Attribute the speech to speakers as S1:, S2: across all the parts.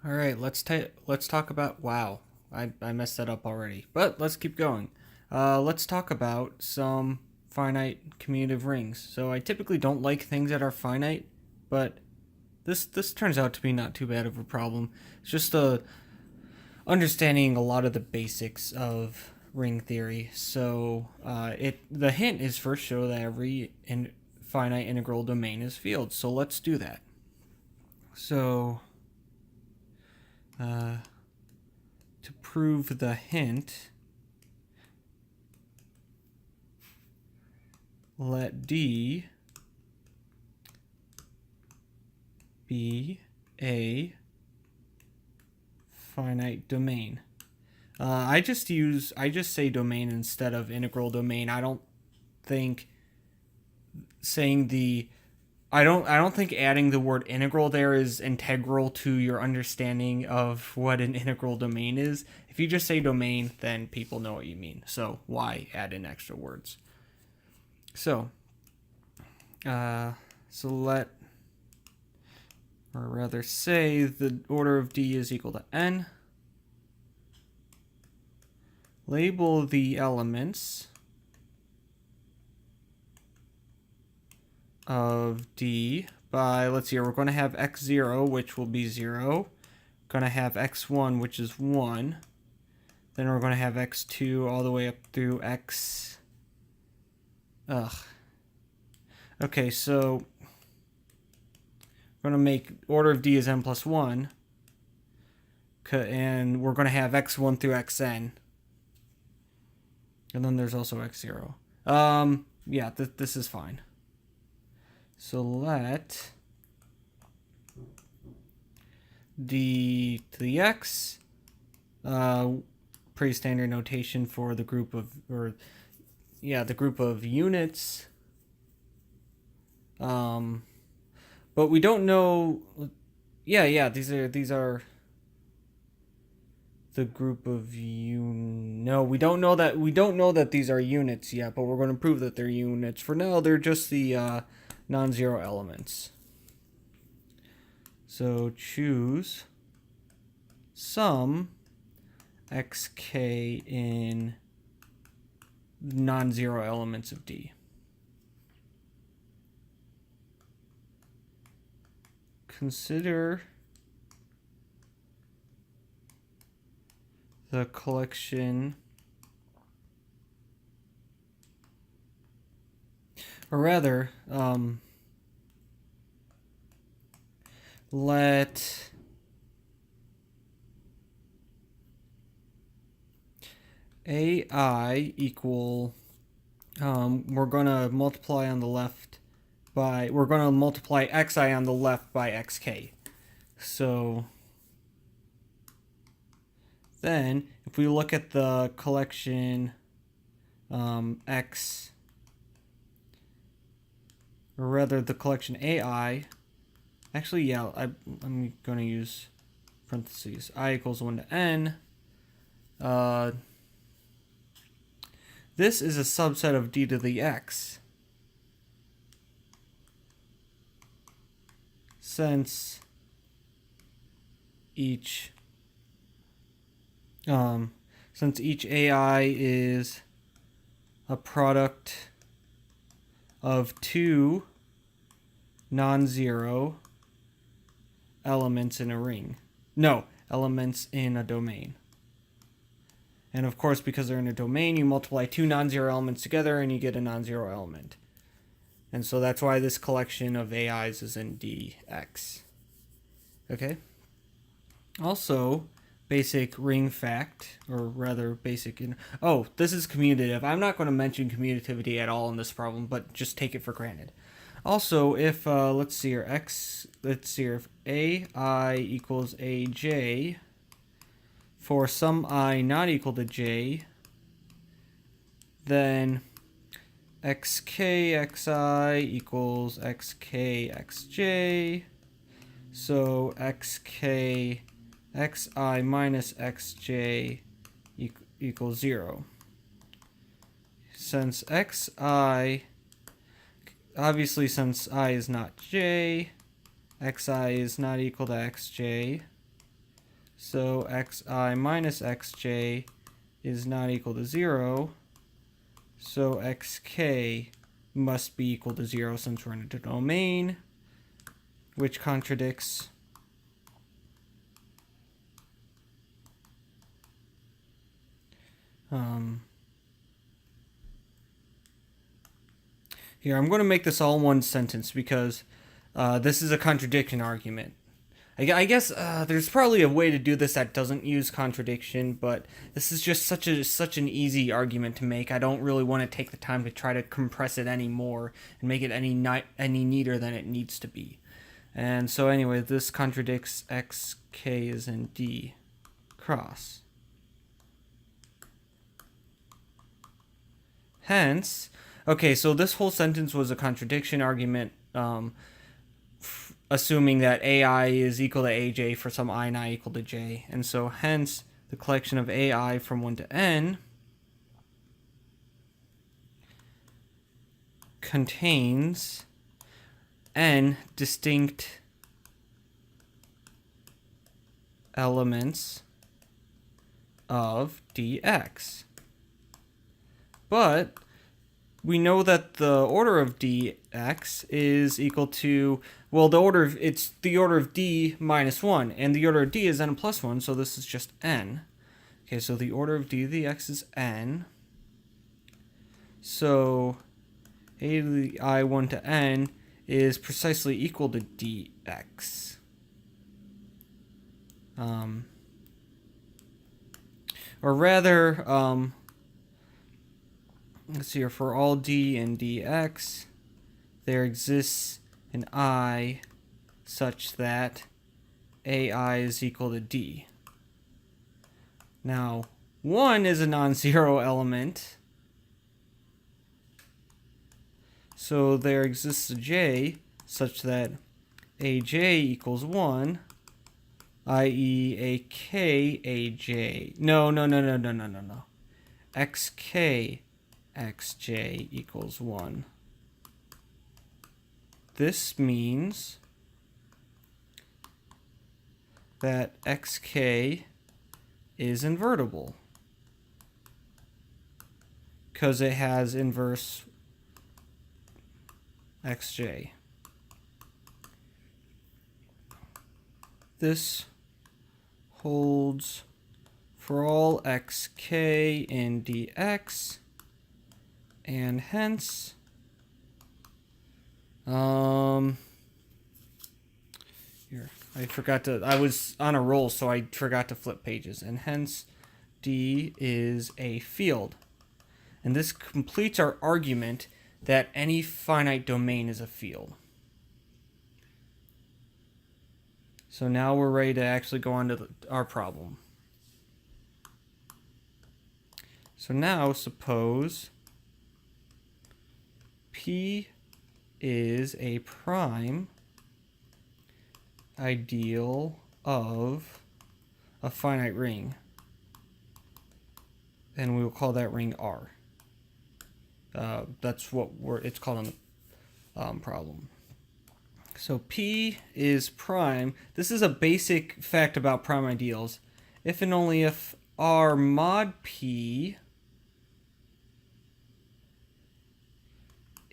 S1: All right, let's talk about wow. I messed that up already, but let's keep going. Let's talk about some finite commutative rings. So I typically don't like things that are finite, but this turns out to be not too bad of a problem. It's just understanding a lot of the basics of ring theory. So the hint is first show that every finite integral domain is field. So let's do that. So uh, to prove the hint, let D be a finite domain. I just say domain instead of integral domain. I don't think saying the I don't think adding the word integral there is integral to your understanding of what an integral domain is. If you just say domain, then people know what you mean. So why add in extra words? So, uh, so let, or rather say the order of D is equal to n. Label the elements of D by, let's see here, we're going to have x0, which will be 0. Going to have x1, which is 1. Then we're going to have x2 all the way up through x. Ugh. Okay, so we're going to make order of D is n plus 1. And we're going to have x1 through xn. And then there's also x0. Yeah, this is fine. So let D to the x, pretty standard notation for the group of, the group of units. But we don't know. Yeah, these are the group of no, we don't know that these are units yet, but we're going to prove that they're units. For now, they're just the non-zero elements. So choose some xk in non-zero elements of D. Consider the collection, or rather, let AI equal, we're going to multiply on the left by, we're going to multiply xi on the left by xk. So then if we look at the collection x, or rather the collection AI, actually, yeah, I'm going to use parentheses. I equals 1 to n. This is a subset of D to the x. Since each AI is a product of two non-zero elements in a ring. No, elements in a domain. And of course, because they're in a domain, you multiply two non-zero elements together and you get a non-zero element. And so that's why this collection of AIs is in DX. Okay? Also, basic ring fact, or rather basic... this is commutative. I'm not going to mention commutativity at all in this problem, but just take it for granted. Also, if, let's see here, if AI equals AJ for some I not equal to J, then xk xi equals xk xj. So xk xi minus xj equals 0. Since xi, obviously since I is not j, xi is not equal to xj, So xi minus xj is not equal to 0. So xk must be equal to 0 since we're in a domain, which contradicts here. I'm going to make this all one sentence because this is a contradiction argument. I guess there's probably a way to do this that doesn't use contradiction, but this is just such an easy argument to make. I don't really want to take the time to try to compress it any more and make it any neater than it needs to be. And so anyway, this contradicts xk is in D cross. Hence, okay, so this whole sentence was a contradiction argument, assuming that AI is equal to AJ for some I not equal to J. And so hence the collection of AI from 1 to n contains n distinct elements of dx. But we know that the order of dx is equal to, well, it's the order of d minus 1, and the order of d is n plus 1, so this is just n. Okay, so the order of d dx is n. So a to the I1 to n is precisely equal to dx. Or rather, let's see here, for all d and dx, there exists an I such that AI is equal to D. Now, 1 is a non-zero element, so there exists a J such that AJ equals 1, i.e. AK AJ. No. XK XJ equals 1. This means that xk is invertible because it has inverse xj. This holds for all xk in dx, and hence here, I was on a roll, so I forgot to flip pages, and hence D is a field. And this completes our argument that any finite domain is a field. So now we're ready to actually go on to our problem. So now suppose P is a prime ideal of a finite ring, and we will call that ring R. That's what it's called on the problem. So P is prime. This is a basic fact about prime ideals. If and only if R mod P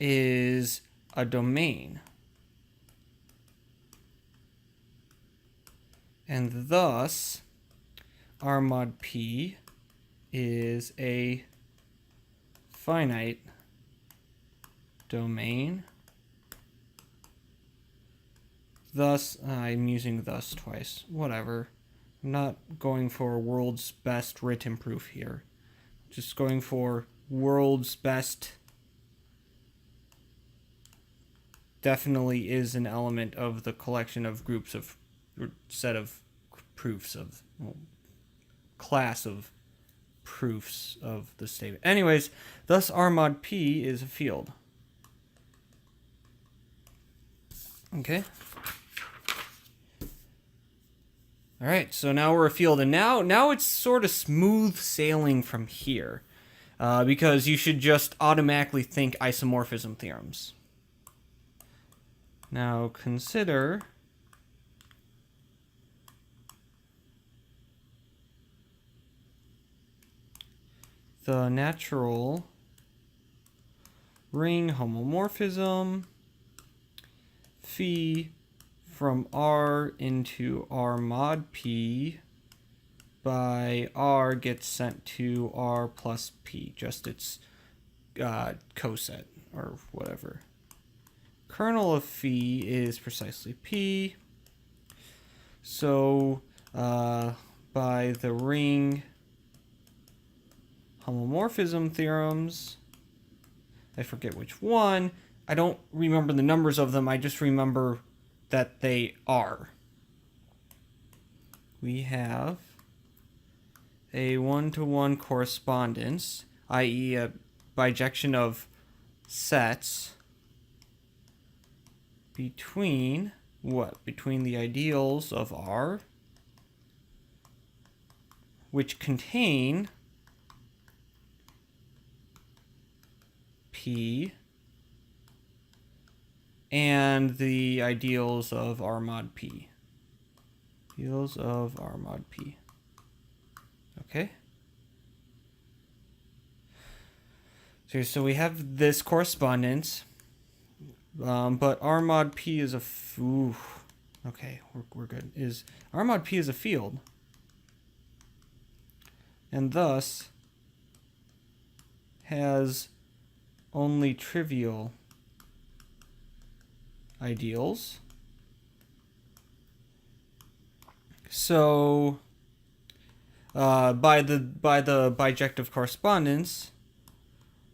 S1: is a domain, and thus R mod P is a finite domain. Thus, I'm using thus twice. Whatever. I'm not going for world's best written proof here. Just going for world's best definitely is an element of the collection of groups of, or set of proofs of, well, class of proofs of the statement. Anyways, thus R mod P is a field. Okay. All right, so now we're a field, and now it's sort of smooth sailing from here, because you should just automatically think isomorphism theorems. Now consider the natural ring homomorphism phi from R into R mod P by R gets sent to R plus P, just its coset or whatever. Kernel of phi is precisely P. So by the ring homomorphism theorems, I forget which one. I don't remember the numbers of them. I just remember that they are. We have a one-to-one correspondence, i.e. a bijection of sets between what? Between the ideals of R, which contain P, and the ideals of R mod P. Ideals of R mod P. Okay? So we have this correspondence, but R mod P is a... okay, we're good. R mod P is a field. And thus has only trivial ideals. So by the bijective correspondence,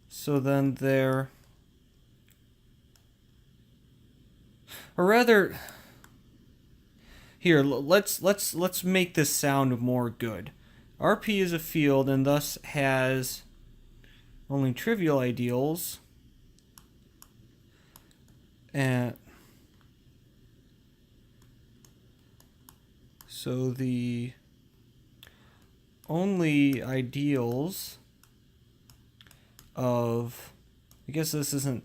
S1: so then there, or rather, here let's make this sound more good. RP is a field and thus has only trivial ideals, and so the only ideals of, I guess this isn't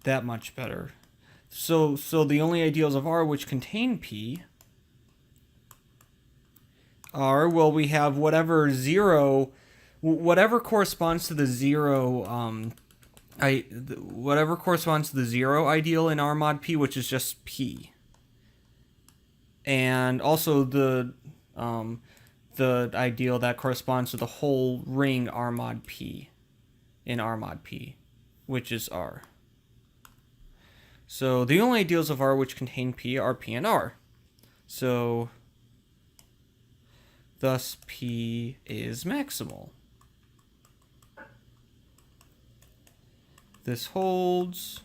S1: that much better. So the only ideals of R which contain P are, well, we have whatever corresponds to the zero, whatever corresponds to the zero ideal in R mod P, which is just P. And also the ideal that corresponds to the whole ring R mod P in R mod P, which is R. So the only ideals of R which contain P are P and R. So thus P is maximal. This holds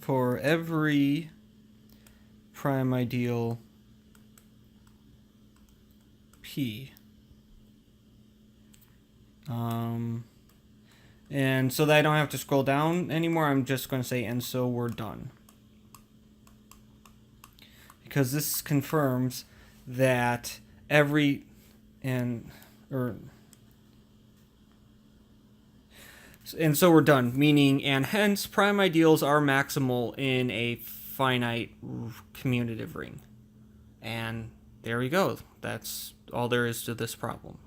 S1: for every prime ideal P. And so that I don't have to scroll down anymore, I'm just going to say, and so we're done. Because this confirms that every, and so we're done, meaning, and hence prime ideals are maximal in a finite commutative ring. And there we go. That's all there is to this problem.